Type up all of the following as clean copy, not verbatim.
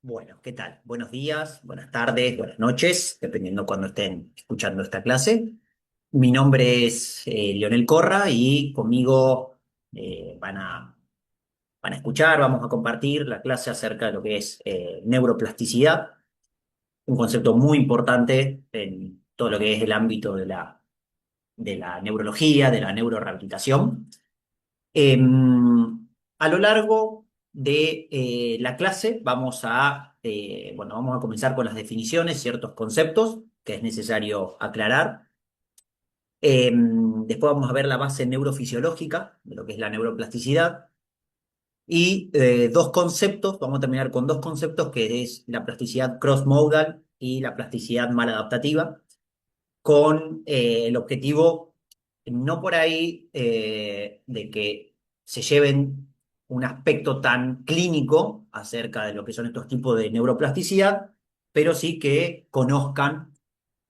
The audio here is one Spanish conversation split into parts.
Bueno, ¿qué tal? Buenos días, buenas tardes, buenas noches, dependiendo cuando estén escuchando esta clase. Mi nombre es Leonel Corra y conmigo van a escuchar, vamos a compartir la clase acerca de lo que es neuroplasticidad, un concepto muy importante en todo lo que es el ámbito de la neurología, de la neurorehabilitación. A lo largo de la clase vamos a comenzar con las definiciones, ciertos conceptos que es necesario aclarar. Después vamos a ver la base neurofisiológica de lo que es la neuroplasticidad y vamos a terminar con dos conceptos que es la plasticidad cross-modal y la plasticidad maladaptativa, con el objetivo no por ahí de que se lleven un aspecto tan clínico acerca de lo que son estos tipos de neuroplasticidad, pero sí que conozcan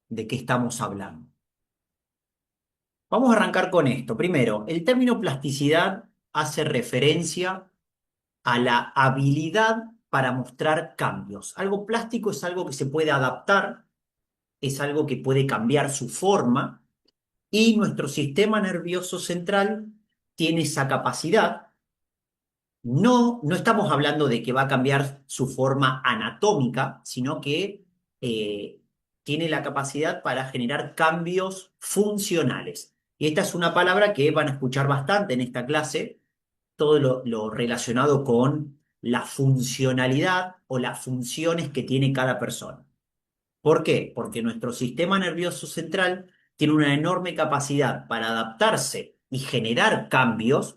de qué estamos hablando. Vamos a arrancar con esto. Primero, el término plasticidad hace referencia a la habilidad para mostrar cambios. Algo plástico es algo que se puede adaptar, es algo que puede cambiar su forma y nuestro sistema nervioso central tiene esa capacidad. No estamos hablando de que va a cambiar su forma anatómica, sino que eh, tiene la capacidad para generar cambios funcionales. Y esta es una palabra que van a escuchar bastante en esta clase, todo lo relacionado con la funcionalidad o las funciones que tiene cada persona. ¿Por qué? Porque nuestro sistema nervioso central tiene una enorme capacidad para adaptarse y generar cambios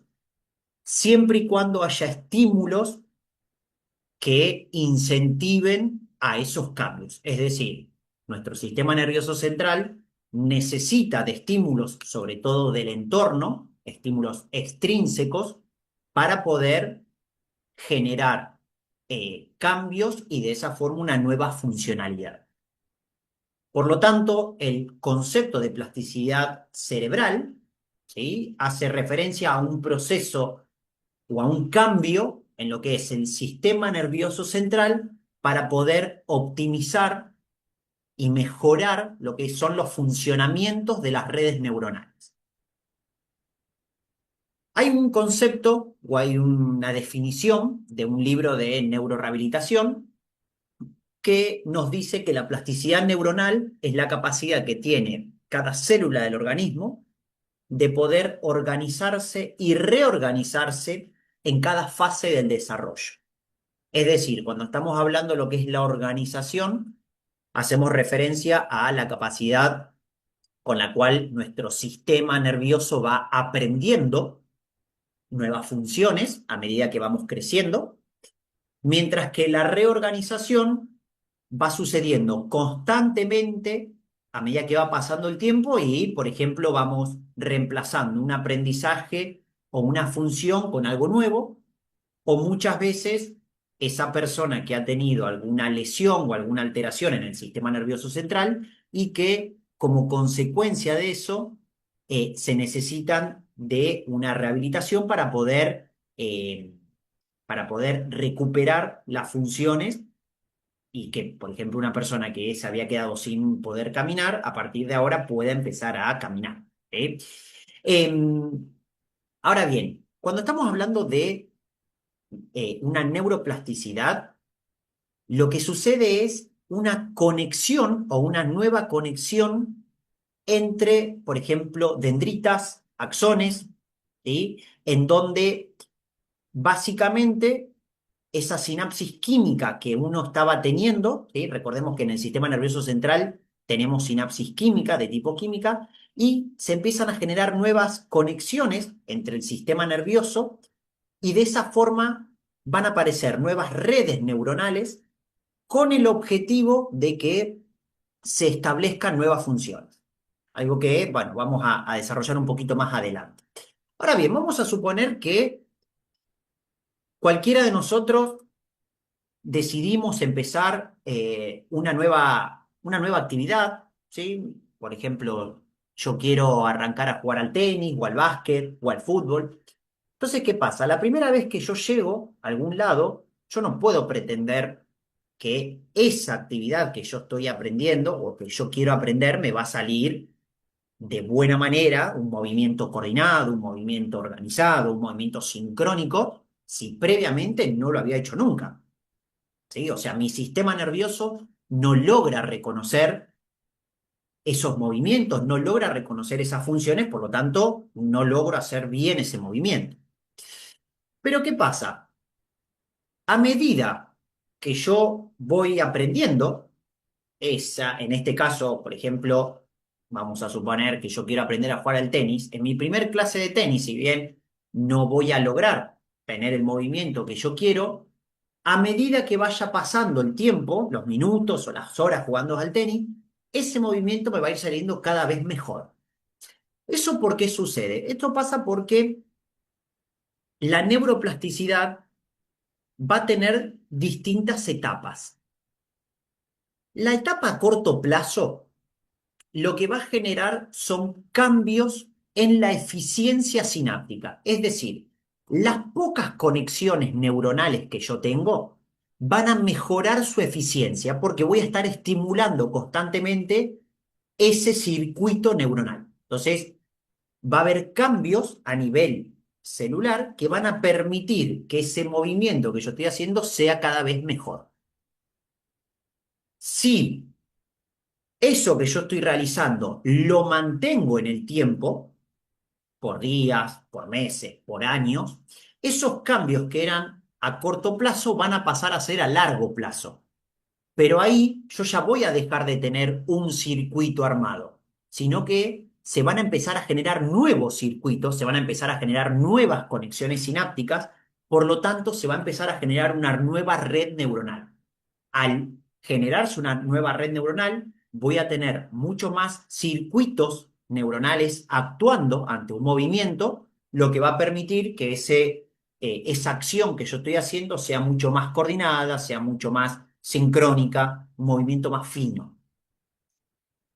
siempre y cuando haya estímulos que incentiven a esos cambios. Es decir, nuestro sistema nervioso central necesita de estímulos, sobre todo del entorno, estímulos extrínsecos, para poder generar cambios y de esa forma una nueva funcionalidad. Por lo tanto, el concepto de plasticidad cerebral, ¿sí?, hace referencia a un proceso o a un cambio en lo que es el sistema nervioso central para poder optimizar y mejorar lo que son los funcionamientos de las redes neuronales. Hay un concepto o hay una definición de un libro de neurorehabilitación que nos dice que la plasticidad neuronal es la capacidad que tiene cada célula del organismo de poder organizarse y reorganizarse en cada fase del desarrollo. Es decir, cuando estamos hablando de lo que es la organización, hacemos referencia a la capacidad con la cual nuestro sistema nervioso va aprendiendo nuevas funciones a medida que vamos creciendo, mientras que la reorganización va sucediendo constantemente a medida que va pasando el tiempo y, por ejemplo, vamos reemplazando un aprendizaje o una función con algo nuevo, o muchas veces esa persona que ha tenido alguna lesión o alguna alteración en el sistema nervioso central y que como consecuencia de eso se necesitan de una rehabilitación para poder recuperar las funciones y que, por ejemplo, una persona que se había quedado sin poder caminar, a partir de ahora pueda empezar a caminar. ¿Eh? Em, Ahora bien, cuando estamos hablando de una neuroplasticidad, lo que sucede es una conexión o una nueva conexión entre, por ejemplo, dendritas, axones, ¿sí?, en donde básicamente esa sinapsis química que uno estaba teniendo, ¿sí? Recordemos que en el sistema nervioso central tenemos sinapsis química de tipo química y se empiezan a generar nuevas conexiones entre el sistema nervioso y de esa forma van a aparecer nuevas redes neuronales con el objetivo de que se establezcan nuevas funciones. Algo que, bueno, vamos a desarrollar un poquito más adelante. Ahora bien, vamos a suponer que cualquiera de nosotros decidimos empezar una nueva actividad, ¿sí? Por ejemplo, yo quiero arrancar a jugar al tenis o al básquet o al fútbol. Entonces, ¿qué pasa? La primera vez que yo llego a algún lado, yo no puedo pretender que esa actividad que yo estoy aprendiendo o que yo quiero aprender me va a salir de buena manera, un movimiento coordinado, un movimiento organizado, un movimiento sincrónico, si previamente no lo había hecho nunca. ¿Sí? O sea, mi sistema nervioso no logra reconocer esos movimientos, no logra reconocer esas funciones, por lo tanto, no logro hacer bien ese movimiento. Pero ¿qué pasa? A medida que yo voy aprendiendo, en este caso, por ejemplo, vamos a suponer que yo quiero aprender a jugar al tenis, en mi primer clase de tenis, si bien no voy a lograr tener el movimiento que yo quiero, a medida que vaya pasando el tiempo, los minutos o las horas jugando al tenis, ese movimiento me va a ir saliendo cada vez mejor. ¿Eso por qué sucede? Esto pasa porque la neuroplasticidad va a tener distintas etapas. La etapa a corto plazo lo que va a generar son cambios en la eficiencia sináptica. Es decir, las pocas conexiones neuronales que yo tengo van a mejorar su eficiencia porque voy a estar estimulando constantemente ese circuito neuronal. Entonces, va a haber cambios a nivel celular que van a permitir que ese movimiento que yo estoy haciendo sea cada vez mejor. Si eso que yo estoy realizando lo mantengo en el tiempo, por días, por meses, por años, esos cambios que eran a corto plazo van a pasar a ser a largo plazo. Pero ahí yo ya voy a dejar de tener un circuito armado, sino que se van a empezar a generar nuevos circuitos, se van a empezar a generar nuevas conexiones sinápticas, por lo tanto se va a empezar a generar una nueva red neuronal. Al generarse una nueva red neuronal, voy a tener mucho más circuitos neuronales actuando ante un movimiento, lo que va a permitir que esa acción que yo estoy haciendo sea mucho más coordinada, sea mucho más sincrónica, un movimiento más fino.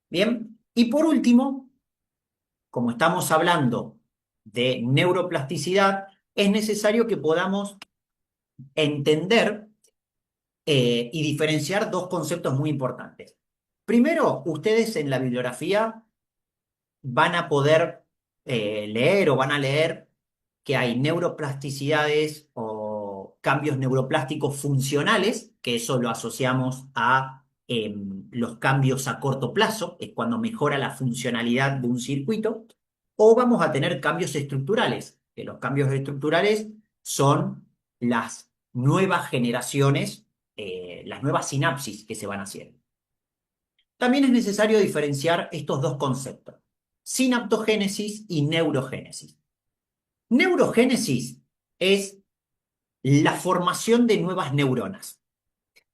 Bien, y por último, como estamos hablando de neuroplasticidad, es necesario que podamos entender y diferenciar dos conceptos muy importantes. Primero, ustedes en la bibliografía van a poder leer o van a leer que hay neuroplasticidades o cambios neuroplásticos funcionales, que eso lo asociamos a los cambios a corto plazo, es cuando mejora la funcionalidad de un circuito, o vamos a tener cambios estructurales, que los cambios estructurales son las nuevas generaciones, las nuevas sinapsis que se van haciendo. También es necesario diferenciar estos dos conceptos, sinaptogénesis y neurogénesis. Neurogénesis es la formación de nuevas neuronas.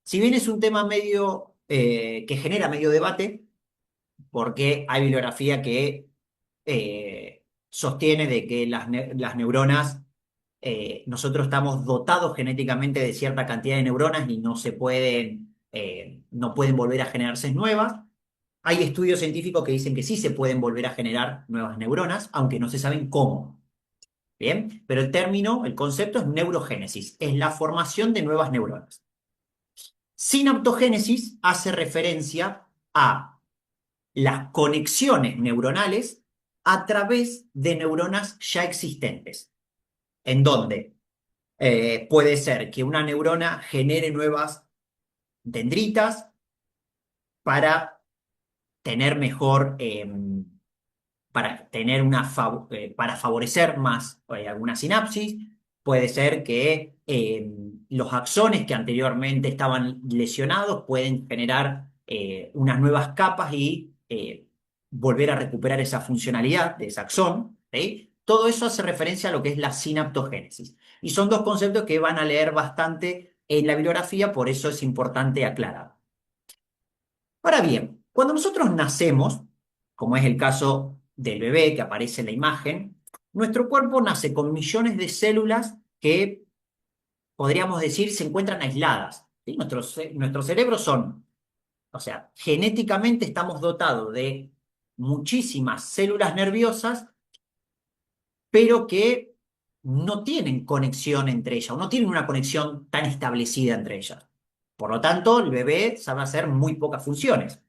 Si bien es un tema medio que genera medio debate, porque hay bibliografía que sostiene de que las neuronas, nosotros estamos dotados genéticamente de cierta cantidad de neuronas y no pueden volver a generarse nuevas. Hay estudios científicos que dicen que sí se pueden volver a generar nuevas neuronas, aunque no se saben cómo. Bien, pero el término, el concepto es neurogénesis, es la formación de nuevas neuronas. Sinaptogénesis hace referencia a las conexiones neuronales a través de neuronas ya existentes, en donde puede ser que una neurona genere nuevas dendritas para tener mejor, para favorecer más alguna sinapsis. Puede ser que los axones que anteriormente estaban lesionados pueden generar unas nuevas capas y volver a recuperar esa funcionalidad de ese axón, ¿sí? Todo eso hace referencia a lo que es la sinaptogénesis. Y son dos conceptos que van a leer bastante en la bibliografía, por eso es importante aclarar. Ahora bien, cuando nosotros nacemos, como es el caso del bebé que aparece en la imagen, nuestro cuerpo nace con millones de células que, podríamos decir, se encuentran aisladas. ¿Sí? Nuestros cerebros son, o sea, genéticamente estamos dotados de muchísimas células nerviosas, pero que no tienen conexión entre ellas, o no tienen una conexión tan establecida entre ellas. Por lo tanto, el bebé sabe hacer muy pocas funciones.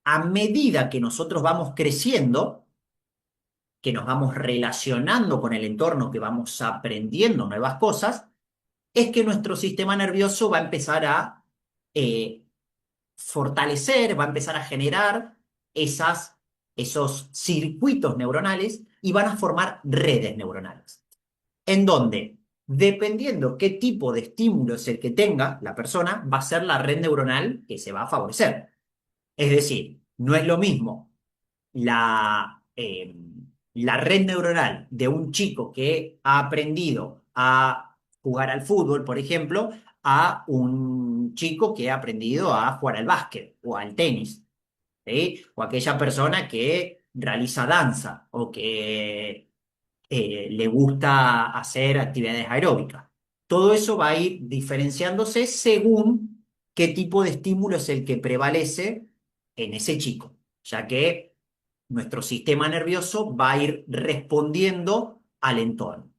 A medida que nosotros vamos creciendo, que nos vamos relacionando con el entorno, que vamos aprendiendo nuevas cosas, es que nuestro sistema nervioso va a empezar a eh, fortalecer, va a empezar a generar esos circuitos neuronales y van a formar redes neuronales. En donde, dependiendo qué tipo de estímulo es el que tenga la persona, va a ser la red neuronal que se va a favorecer. Es decir, no es lo mismo la red neuronal de un chico que ha aprendido a jugar al fútbol, por ejemplo, a un chico que ha aprendido a jugar al básquet o al tenis, ¿sí? O aquella persona que realiza danza o que le gusta hacer actividades aeróbicas. Todo eso va a ir diferenciándose según qué tipo de estímulo es el que prevalece en ese chico, ya que nuestro sistema nervioso va a ir respondiendo al entorno.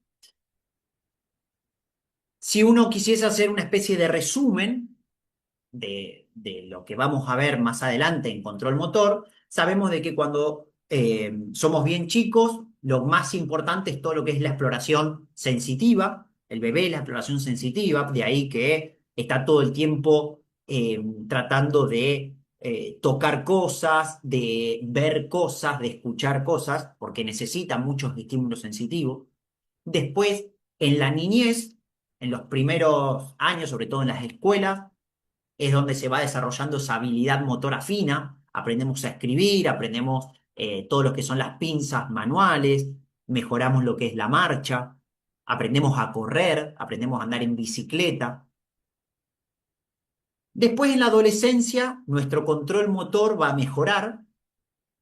Si uno quisiese hacer una especie de resumen de lo que vamos a ver más adelante en control motor, sabemos de que cuando somos bien chicos, lo más importante es todo lo que es la exploración sensitiva, el bebé, la exploración sensitiva, de ahí que está todo el tiempo tratando de tocar cosas, de ver cosas, de escuchar cosas, porque necesita muchos estímulos sensitivos. Después, en la niñez, en los primeros años, sobre todo en las escuelas, es donde se va desarrollando esa habilidad motora fina, aprendemos a escribir, aprendemos todo lo que son las pinzas manuales, mejoramos lo que es la marcha, aprendemos a correr, aprendemos a andar en bicicleta. Después en la adolescencia, nuestro control motor va a mejorar,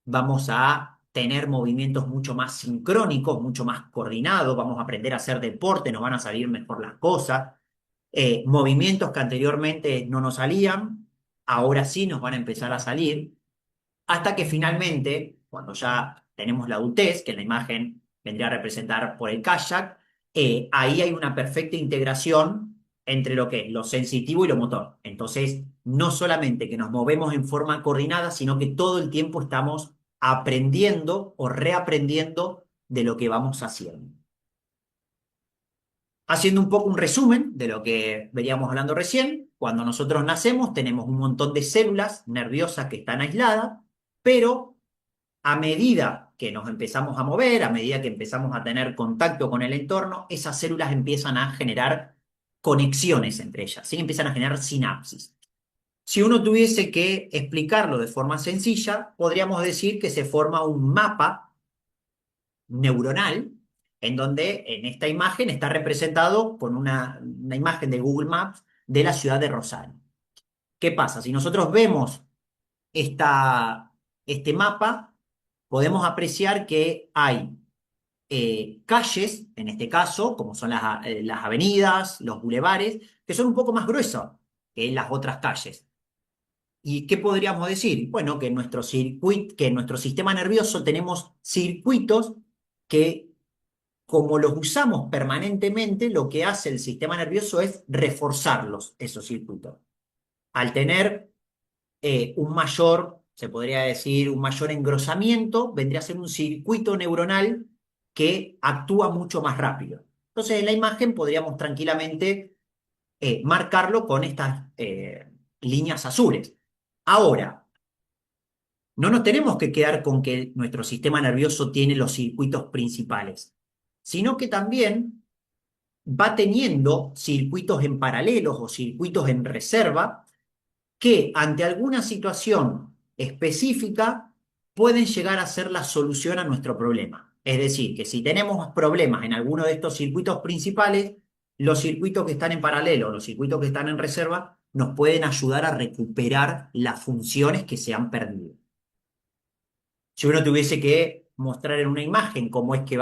vamos a tener movimientos mucho más sincrónicos, mucho más coordinados, vamos a aprender a hacer deporte, nos van a salir mejor las cosas. Movimientos que anteriormente no nos salían, ahora sí nos van a empezar a salir, hasta que finalmente, cuando ya tenemos la adultez, que en la imagen vendría a representar por el kayak, ahí hay una perfecta integración entre lo que es lo sensitivo y lo motor. Entonces, no solamente que nos movemos en forma coordinada, sino que todo el tiempo estamos aprendiendo o reaprendiendo de lo que vamos haciendo. Haciendo un poco un resumen de lo que veníamos hablando recién, cuando nosotros nacemos tenemos un montón de células nerviosas que están aisladas, pero a medida que nos empezamos a mover, a medida que empezamos a tener contacto con el entorno, esas células empiezan a generar conexiones entre ellas, ¿sí? Empiezan a generar sinapsis. Si uno tuviese que explicarlo de forma sencilla, podríamos decir que se forma un mapa neuronal, en donde en esta imagen está representado con una imagen de Google Maps de la ciudad de Rosario. ¿Qué pasa? Si nosotros vemos este mapa, podemos apreciar que hay calles, en este caso, como son las avenidas, los bulevares, que son un poco más gruesos que las otras calles. ¿Y qué podríamos decir? Bueno, que que en nuestro sistema nervioso tenemos circuitos que como los usamos permanentemente, lo que hace el sistema nervioso es reforzarlos, esos circuitos. Al tener un mayor, se podría decir, un mayor engrosamiento, vendría a ser un circuito neuronal que actúa mucho más rápido. Entonces, en la imagen podríamos tranquilamente marcarlo con estas líneas azules. Ahora, no nos tenemos que quedar con que nuestro sistema nervioso tiene los circuitos principales, sino que también va teniendo circuitos en paralelos o circuitos en reserva que ante alguna situación específica pueden llegar a ser la solución a nuestro problema. Es decir, que si tenemos problemas en alguno de estos circuitos principales, los circuitos que están en paralelo, los circuitos que están en reserva, nos pueden ayudar a recuperar las funciones que se han perdido. Si uno tuviese que mostrar en una imagen cómo es que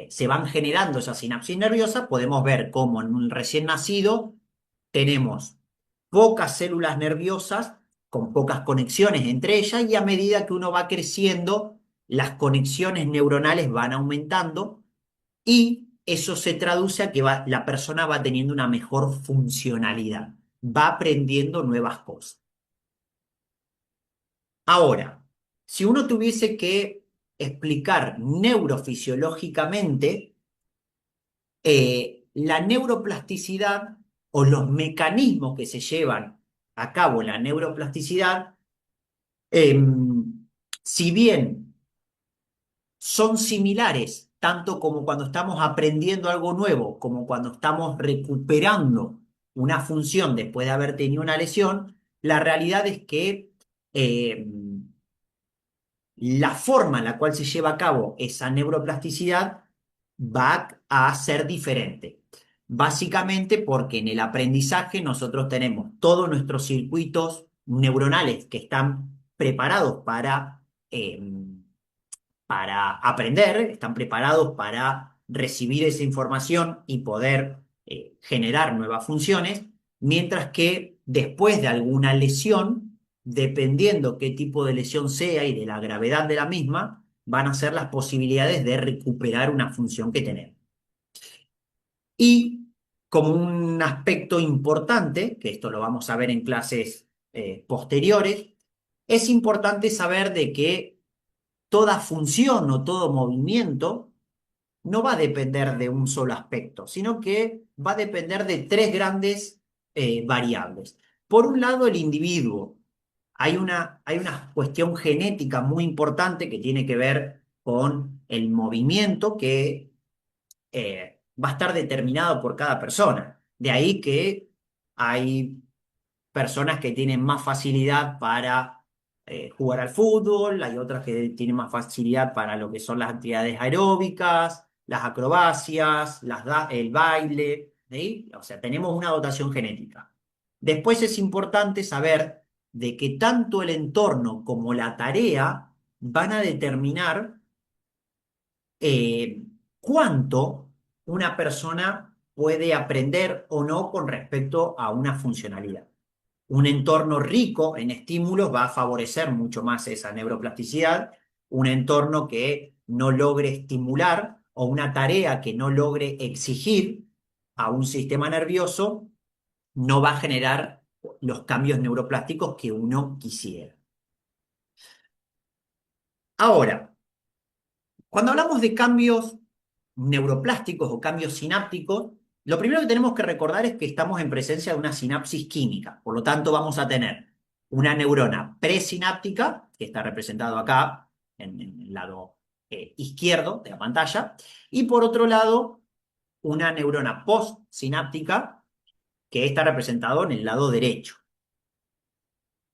se van generando esas sinapsis nerviosas, podemos ver cómo en un recién nacido tenemos pocas células nerviosas con pocas conexiones entre ellas y a medida que uno va creciendo, las conexiones neuronales van aumentando y eso se traduce a que la persona va teniendo una mejor funcionalidad. va aprendiendo nuevas cosas. Ahora, si uno tuviese que explicar neurofisiológicamente, la neuroplasticidad o los mecanismos que se llevan a cabo en la neuroplasticidad, si bien son similares, tanto como cuando estamos aprendiendo algo nuevo, como cuando estamos recuperando una función después de haber tenido una lesión, la realidad es que eh, la forma en la cual se lleva a cabo esa neuroplasticidad va a ser diferente. Básicamente porque en el aprendizaje nosotros tenemos todos nuestros circuitos neuronales que están preparados para aprender, están preparados para recibir esa información y poder generar nuevas funciones, mientras que después de alguna lesión, dependiendo qué tipo de lesión sea y de la gravedad de la misma, van a ser las posibilidades de recuperar una función que tenemos. Y como un aspecto importante, que esto lo vamos a ver en clases posteriores, es importante saber de que toda función o todo movimiento no va a depender de un solo aspecto, sino que va a depender de tres grandes variables. Por un lado, el individuo. Hay una cuestión genética muy importante que tiene que ver con el movimiento que va a estar determinado por cada persona. De ahí que hay personas que tienen más facilidad para jugar al fútbol, hay otras que tienen más facilidad para lo que son las actividades aeróbicas, las acrobacias, el baile, ¿sí? O sea, tenemos una dotación genética. Después es importante saber de que tanto el entorno como la tarea van a determinar cuánto una persona puede aprender o no con respecto a una funcionalidad. Un entorno rico en estímulos va a favorecer mucho más esa neuroplasticidad. Un entorno que no logre estimular o una tarea que no logre exigir a un sistema nervioso no va a generar los cambios neuroplásticos que uno quisiera. Ahora, cuando hablamos de cambios neuroplásticos o cambios sinápticos, lo primero que tenemos que recordar es que estamos en presencia de una sinapsis química. Por lo tanto, vamos a tener una neurona presináptica, que está representado acá en el lado izquierdo de la pantalla, y por otro lado, una neurona postsináptica, que está representado en el lado derecho.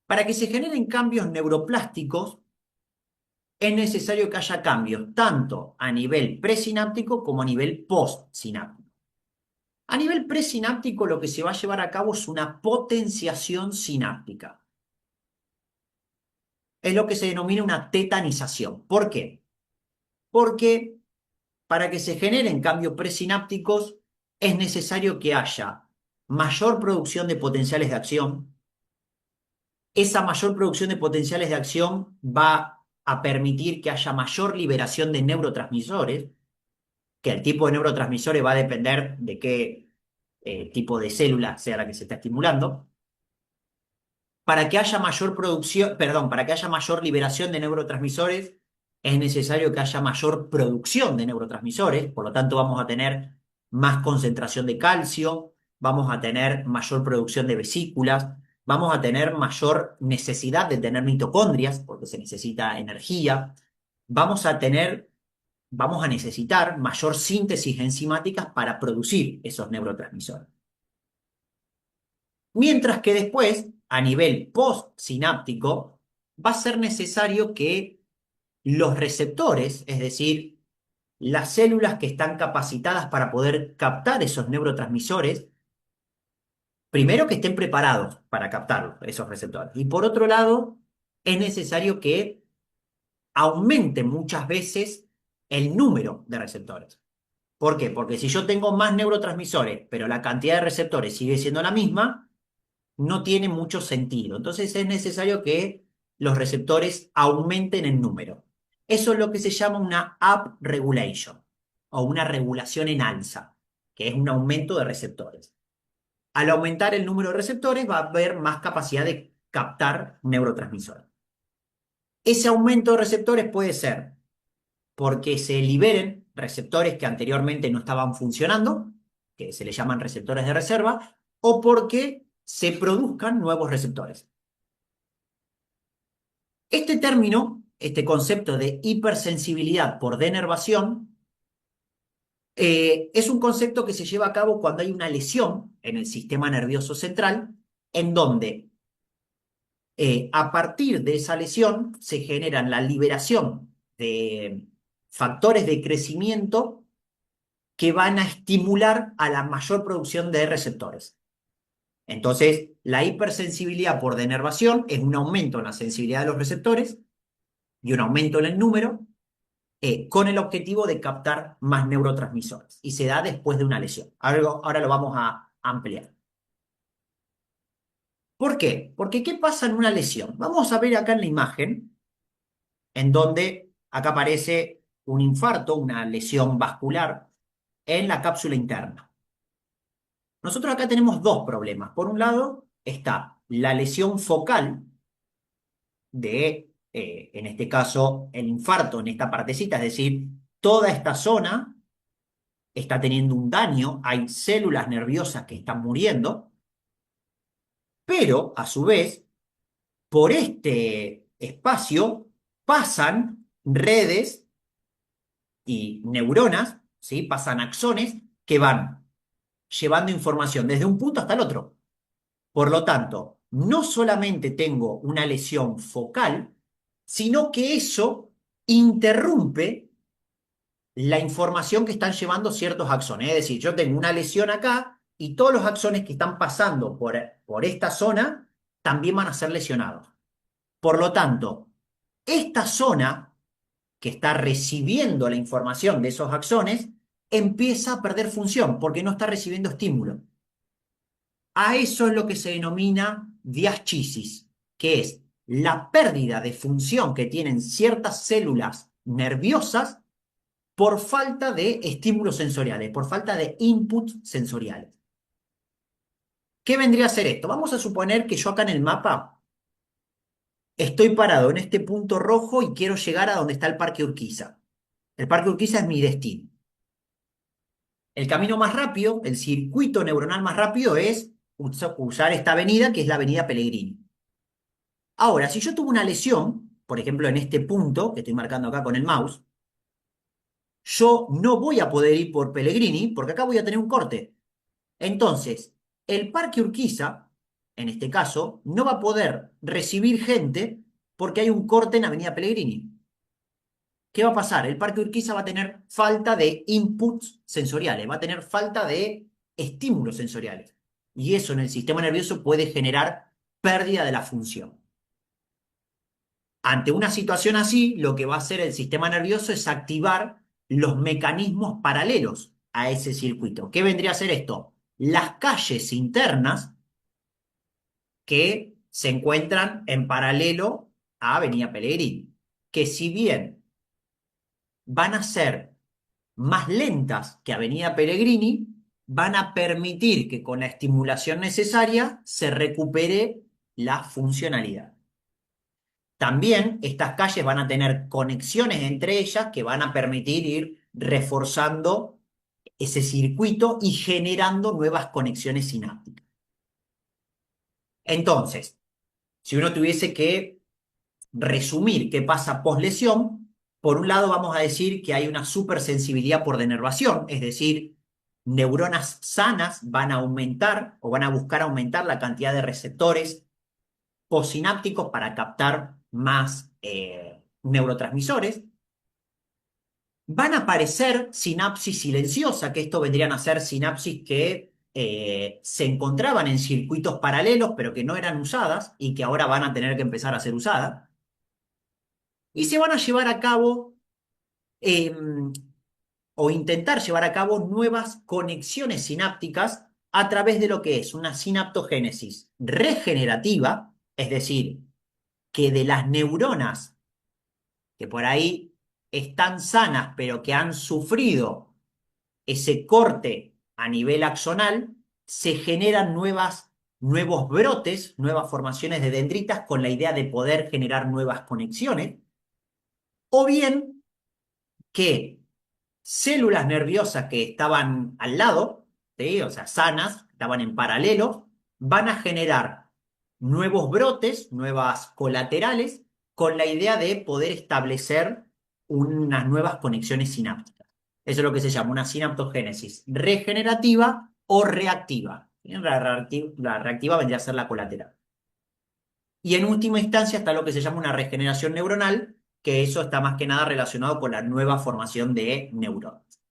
Para que se generen cambios neuroplásticos, es necesario que haya cambios tanto a nivel presináptico como a nivel postsináptico. A nivel presináptico lo que se va a llevar a cabo es una potenciación sináptica. Es lo que se denomina una tetanización. ¿Por qué? Porque para que se generen cambios presinápticos es necesario que haya mayor producción de potenciales de acción. Esa mayor producción de potenciales de acción va a permitir que haya mayor liberación de neurotransmisores, que el tipo de neurotransmisores va a depender de qué tipo de célula sea la que se está estimulando. Para que haya mayor producción, perdón, para que haya mayor liberación de neurotransmisores, es necesario que haya mayor producción de neurotransmisores, por lo tanto vamos a tener más concentración de calcio, vamos a tener mayor producción de vesículas, vamos a tener mayor necesidad de tener mitocondrias, porque se necesita energía, vamos a tener, vamos a necesitar mayor síntesis enzimáticas para producir esos neurotransmisores. Mientras que después, a nivel postsináptico, va a ser necesario que los receptores, es decir, las células que están capacitadas para poder captar esos neurotransmisores, primero que estén preparados para captarlos, esos receptores. Y por otro lado, es necesario que aumente muchas veces el número de receptores. ¿Por qué? Porque si yo tengo más neurotransmisores, pero la cantidad de receptores sigue siendo la misma, no tiene mucho sentido. Entonces es necesario que los receptores aumenten en número. Eso es lo que se llama una upregulation o una regulación en alza, que es un aumento de receptores. Al aumentar el número de receptores va a haber más capacidad de captar neurotransmisores. Ese aumento de receptores puede ser porque se liberen receptores que anteriormente no estaban funcionando, que se le llaman receptores de reserva, o porque se produzcan nuevos receptores. Este término, este concepto de hipersensibilidad por denervación, es un concepto que se lleva a cabo cuando hay una lesión en el sistema nervioso central, en donde a partir de esa lesión se generan la liberación de factores de crecimiento que van a estimular a la mayor producción de receptores. Entonces, la hipersensibilidad por denervación es un aumento en la sensibilidad de los receptores y un aumento en el número, con el objetivo de captar más neurotransmisores. Y se da después de una lesión. Ahora lo vamos a ampliar. ¿Por qué? Porque ¿qué pasa en una lesión? Vamos a ver acá en la imagen, en donde acá aparece un infarto, una lesión vascular en la cápsula interna. Nosotros acá tenemos dos problemas. Por un lado está la lesión focal de, en este caso, el infarto en esta partecita, es decir, toda esta zona está teniendo un daño, hay células nerviosas que están muriendo, pero a su vez, por este espacio pasan redes y neuronas, ¿sí? Pasan axones que van llevando información desde un punto hasta el otro. Por lo tanto, no solamente tengo una lesión focal, sino que eso interrumpe la información que están llevando ciertos axones. Es decir, yo tengo una lesión acá y todos los axones que están pasando por esta zona también van a ser lesionados. Por lo tanto, esta zona que está recibiendo la información de esos axones empieza a perder función porque no está recibiendo estímulo. A eso es lo que se denomina diaschisis, que es la pérdida de función que tienen ciertas células nerviosas por falta de estímulos sensoriales, por falta de inputs sensoriales. ¿Qué vendría a ser esto? Vamos a suponer que yo acá en el mapa estoy parado en este punto rojo y quiero llegar a donde está el Parque Urquiza. El Parque Urquiza es mi destino. El camino más rápido, el circuito neuronal más rápido es usar esta avenida, que es la avenida Pellegrini. Ahora, si yo tuve una lesión, por ejemplo en este punto que estoy marcando acá con el mouse, yo no voy a poder ir por Pellegrini porque acá voy a tener un corte. Entonces, el Parque Urquiza, en este caso, no va a poder recibir gente porque hay un corte en Avenida Pellegrini. ¿Qué va a pasar? El Parque Urquiza va a tener falta de inputs sensoriales, va a tener falta de estímulos sensoriales. Y eso en el sistema nervioso puede generar pérdida de la función. Ante una situación así, lo que va a hacer el sistema nervioso es activar los mecanismos paralelos a ese circuito. ¿Qué vendría a ser esto? Las calles internas que se encuentran en paralelo a Avenida Pellegrini, que si bien van a ser más lentas que Avenida Pellegrini, van a permitir que con la estimulación necesaria se recupere la funcionalidad. También estas calles van a tener conexiones entre ellas que van a permitir ir reforzando ese circuito y generando nuevas conexiones sinápticas. Entonces, si uno tuviese que resumir qué pasa poslesión, por un lado vamos a decir que hay una supersensibilidad por denervación, es decir, neuronas sanas van a aumentar o van a buscar aumentar la cantidad de receptores postsinápticos para captar más neurotransmisores. Van a aparecer sinapsis silenciosa, que esto vendrían a ser sinapsis que se encontraban en circuitos paralelos, pero que no eran usadas y que ahora van a tener que empezar a ser usadas. Y se van a llevar a cabo eh, o intentar llevar a cabo nuevas conexiones sinápticas a través de lo que es una sinaptogénesis regenerativa, es decir, que de las neuronas que por ahí están sanas, pero que han sufrido ese corte a nivel axonal, se generan nuevos brotes, nuevas formaciones de dendritas con la idea de poder generar nuevas conexiones, o bien que células nerviosas que estaban al lado, ¿sí? O sea, sanas, estaban en paralelo, van a generar nuevos brotes, nuevas colaterales, con la idea de poder establecer unas nuevas conexiones sinápticas. Eso es lo que se llama una sinaptogénesis regenerativa o reactiva. La reactiva vendría a ser la colateral. Y en última instancia está lo que se llama una regeneración neuronal, que eso está más que nada relacionado con la nueva formación de neuronas.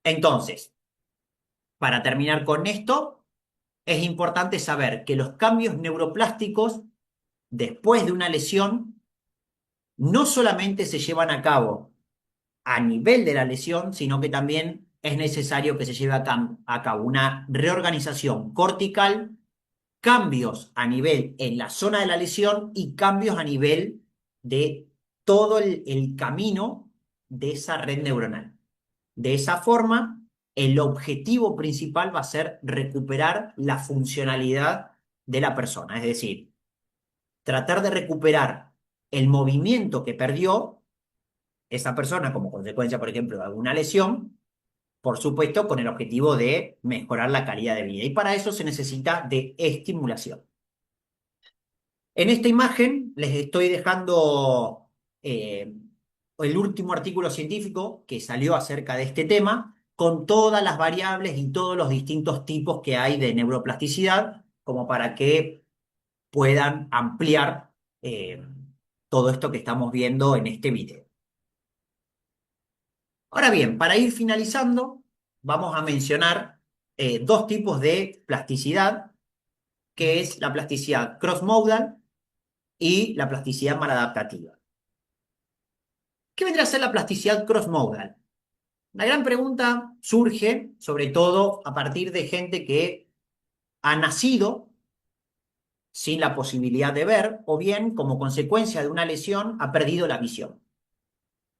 Entonces, para terminar con esto, es importante saber que los cambios neuroplásticos después de una lesión no solamente se llevan a cabo a nivel de la lesión, sino que también es necesario que se lleve a cabo una reorganización cortical, cambios a nivel en la zona de la lesión y cambios a nivel de todo el camino de esa red neuronal. De esa forma, el objetivo principal va a ser recuperar la funcionalidad de la persona, es decir, tratar de recuperar el movimiento que perdió esa persona como consecuencia, por ejemplo, de alguna lesión, por supuesto, con el objetivo de mejorar la calidad de vida. Y para eso se necesita de estimulación. En esta imagen les estoy dejando el último artículo científico que salió acerca de este tema, con todas las variables y todos los distintos tipos que hay de neuroplasticidad, como para que puedan ampliar todo esto que estamos viendo en este video. Ahora bien, para ir finalizando, vamos a mencionar dos tipos de plasticidad, que es la plasticidad cross-modal y la plasticidad maladaptativa. ¿Qué vendría a ser la plasticidad cross-modal? La gran pregunta surge, sobre todo, a partir de gente que ha nacido sin la posibilidad de ver o bien, como consecuencia de una lesión, ha perdido la visión.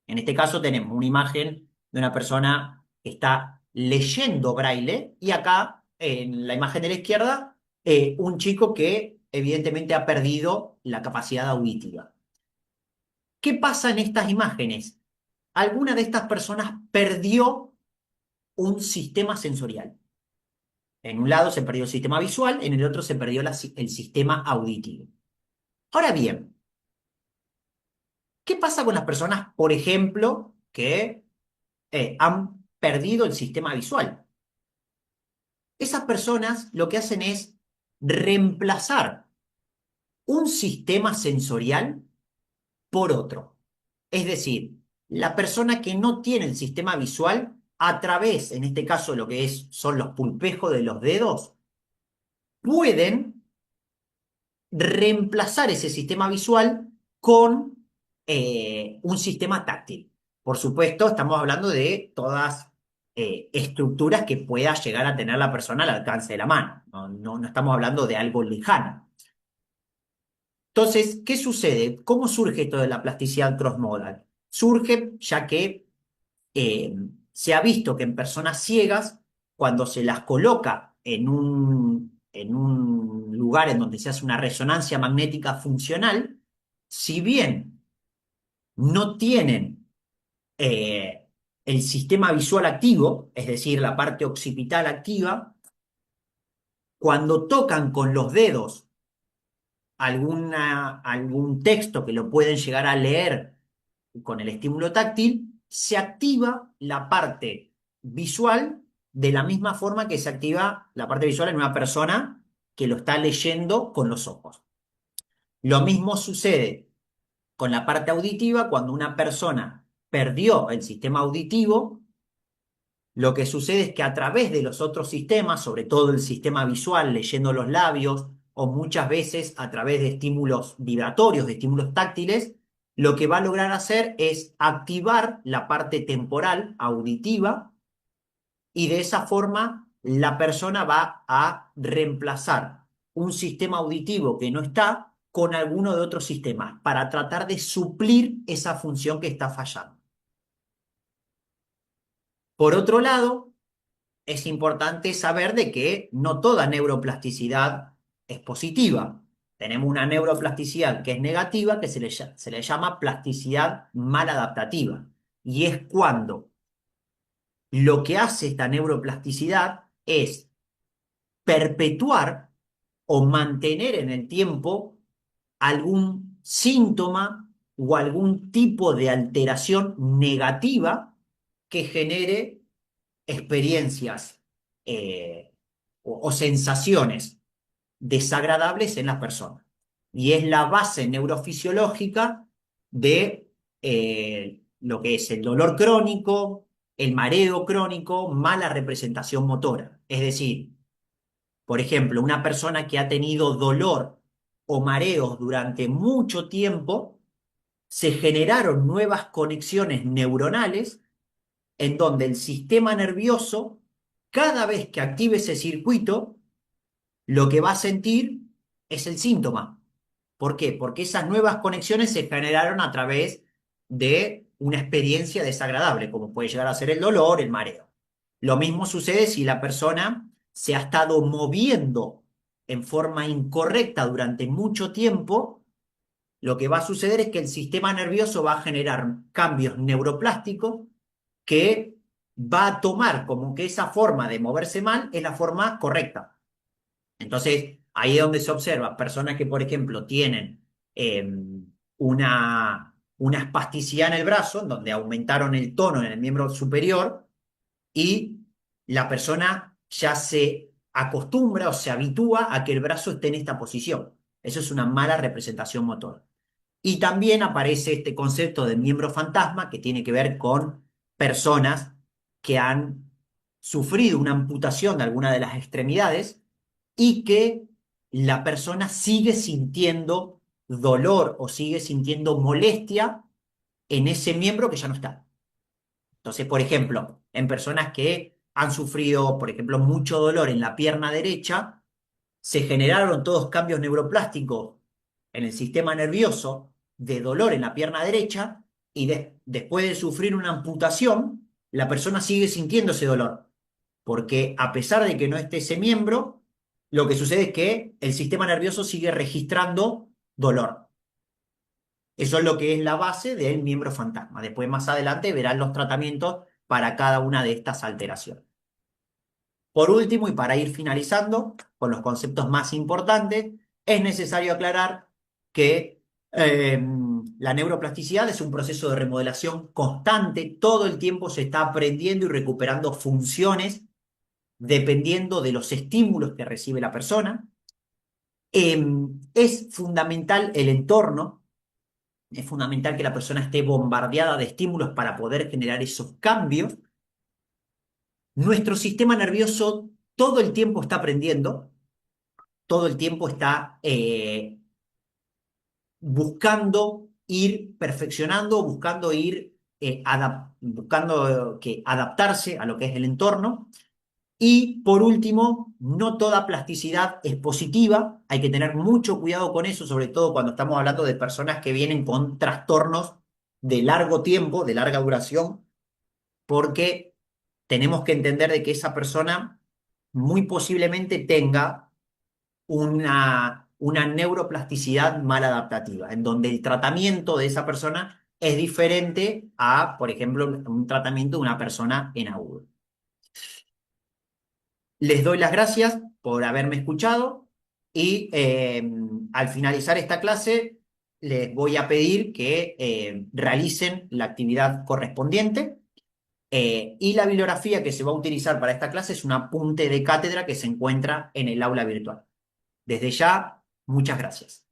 En este caso tenemos una imagen de una persona que está leyendo braille y acá, en la imagen de la izquierda, un chico que evidentemente ha perdido la capacidad auditiva. ¿Qué pasa en estas imágenes? Alguna de estas personas perdió un sistema sensorial. En un lado se perdió el sistema visual, en el otro se perdió el sistema auditivo. Ahora bien, ¿qué pasa con las personas, por ejemplo, que han perdido el sistema visual? Esas personas lo que hacen es reemplazar un sistema sensorial por otro. Es decir, la persona que no tiene el sistema visual, a través, en este caso, lo que son los pulpejos de los dedos, pueden reemplazar ese sistema visual con un sistema táctil. Por supuesto, estamos hablando de todas estructuras que pueda llegar a tener la persona al alcance de la mano. No estamos hablando de algo lejano. Entonces, ¿qué sucede? ¿Cómo surge esto de la plasticidad crossmodal? Surge ya que eh, se ha visto que en personas ciegas, cuando se las coloca en un lugar en donde se hace una resonancia magnética funcional, si bien no tienen el sistema visual activo, es decir, la parte occipital activa, cuando tocan con los dedos algún texto que lo pueden llegar a leer con el estímulo táctil, se activa la parte visual de la misma forma que se activa la parte visual en una persona que lo está leyendo con los ojos. Lo mismo sucede con la parte auditiva cuando una persona perdió el sistema auditivo. Lo que sucede es que a través de los otros sistemas, sobre todo el sistema visual, leyendo los labios, o muchas veces a través de estímulos vibratorios, de estímulos táctiles, lo que va a lograr hacer es activar la parte temporal auditiva y de esa forma la persona va a reemplazar un sistema auditivo que no está con alguno de otros sistemas para tratar de suplir esa función que está fallando. Por otro lado, es importante saber de que no toda neuroplasticidad es positiva. Tenemos una neuroplasticidad que es negativa, que se le llama plasticidad maladaptativa. Y es cuando lo que hace esta neuroplasticidad es perpetuar o mantener en el tiempo algún síntoma o algún tipo de alteración negativa que genere experiencias o sensaciones desagradables en las personas. Y es la base neurofisiológica de lo que es el dolor crónico, el mareo crónico, mala representación motora. Es decir, por ejemplo, una persona que ha tenido dolor o mareos durante mucho tiempo, se generaron nuevas conexiones neuronales en donde el sistema nervioso, cada vez que active ese circuito, lo que va a sentir es el síntoma. ¿Por qué? Porque esas nuevas conexiones se generaron a través de una experiencia desagradable, como puede llegar a ser el dolor, el mareo. Lo mismo sucede si la persona se ha estado moviendo en forma incorrecta durante mucho tiempo. Lo que va a suceder es que el sistema nervioso va a generar cambios neuroplásticos que va a tomar como que esa forma de moverse mal es la forma correcta. Entonces, ahí es donde se observa personas que, por ejemplo, tienen una espasticidad en el brazo, en donde aumentaron el tono en el miembro superior, y la persona ya se acostumbra o se habitúa a que el brazo esté en esta posición. Eso es una mala representación motora. Y también aparece este concepto de miembro fantasma que tiene que ver con personas que han sufrido una amputación de alguna de las extremidades y que la persona sigue sintiendo dolor o sigue sintiendo molestia en ese miembro que ya no está. Entonces, por ejemplo, en personas que han sufrido, por ejemplo, mucho dolor en la pierna derecha, se generaron todos cambios neuroplásticos en el sistema nervioso de dolor en la pierna derecha y después de sufrir una amputación, la persona sigue sintiendo ese dolor, porque a pesar de que no esté ese miembro, lo que sucede es que el sistema nervioso sigue registrando dolor. Eso es lo que es la base del miembro fantasma. Después, más adelante, verán los tratamientos para cada una de estas alteraciones. Por último, y para ir finalizando con los conceptos más importantes, es necesario aclarar que la neuroplasticidad es un proceso de remodelación constante. Todo el tiempo se está aprendiendo y recuperando funciones dependiendo de los estímulos que recibe la persona. Es fundamental el entorno, es fundamental que la persona esté bombardeada de estímulos para poder generar esos cambios. Nuestro sistema nervioso todo el tiempo está aprendiendo, todo el tiempo está buscando ir perfeccionando, buscando ir buscando que adaptarse a lo que es el entorno. Y por último, no toda plasticidad es positiva, hay que tener mucho cuidado con eso, sobre todo cuando estamos hablando de personas que vienen con trastornos de largo tiempo, de larga duración, porque tenemos que entender de que esa persona muy posiblemente tenga una neuroplasticidad maladaptativa, en donde el tratamiento de esa persona es diferente a, por ejemplo, un tratamiento de una persona en agudo. Les doy las gracias por haberme escuchado y al finalizar esta clase les voy a pedir que realicen la actividad correspondiente y la bibliografía que se va a utilizar para esta clase es un apunte de cátedra que se encuentra en el aula virtual. Desde ya, muchas gracias.